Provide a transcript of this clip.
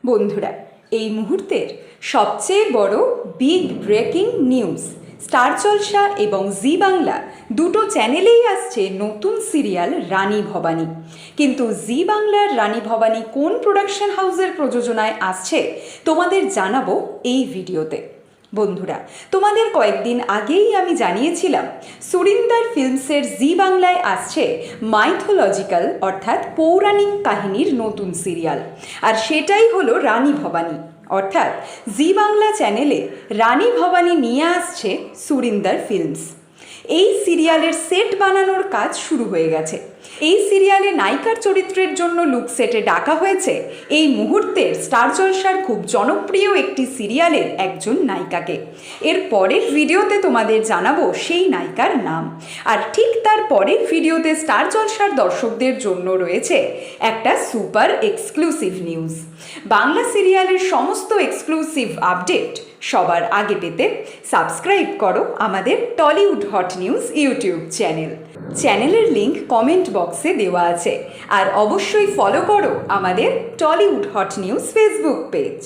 বন্ধুরা, এই মুহূর্তের সবচেয়ে বড় বিগ ব্রেকিং নিউজ, স্টার জলসা এবং জি বাংলা দুটো চ্যানেলেই আসছে নতুন সিরিয়াল রানী ভবানী। কিন্তু জি বাংলার রানী ভবানী কোন প্রোডাকশন হাউসের প্রযোজনায় আসছে তোমাদের জানাবো এই ভিডিওতে। বন্ধুরা, তোমাদের কয়েকদিন আগেই আমি জানিয়েছিলাম সুরিন্দর ফিল্মসের জি বাংলায় আসছে মাইথোলজিক্যাল অর্থাৎ পৌরাণিক কাহিনীর নতুন সিরিয়াল, আর সেটাই হলো রানী ভবানী। অর্থাৎ জি বাংলা চ্যানেলে রানী ভবানী নিয়ে আসছে সুরিন্দর ফিল্মস। এই সিরিয়ালের সেট বানানোর কাজ শুরু হয়ে গেছে। এই সিরিয়ালে নায়িকার চরিত্রের জন্য লুক সেটে ডাকা হয়েছে এই মুহূর্তের স্টার জলসার খুব জনপ্রিয় একটি সিরিয়ালের একজন নায়িকাকে। এর পরের ভিডিওতে তোমাদের জানাবো সেই নায়িকার নাম। আর ঠিক তার পরের ভিডিওতে স্টার জলসার দর্শকদের জন্য রয়েছে একটা সুপার এক্সক্লুসিভ নিউজ। বাংলা সিরিয়ালের সমস্ত এক্সক্লুসিভ আপডেট সবার আগে পেতে সাবস্ক্রাইব করো আমাদের Tollywood hot news YouTube channel. চ্যানেলের লিংক কমেন্ট বক্সে দেওয়া আছে। আর অবশ্যই ফলো করো আমাদের Tollywood hot news Facebook page.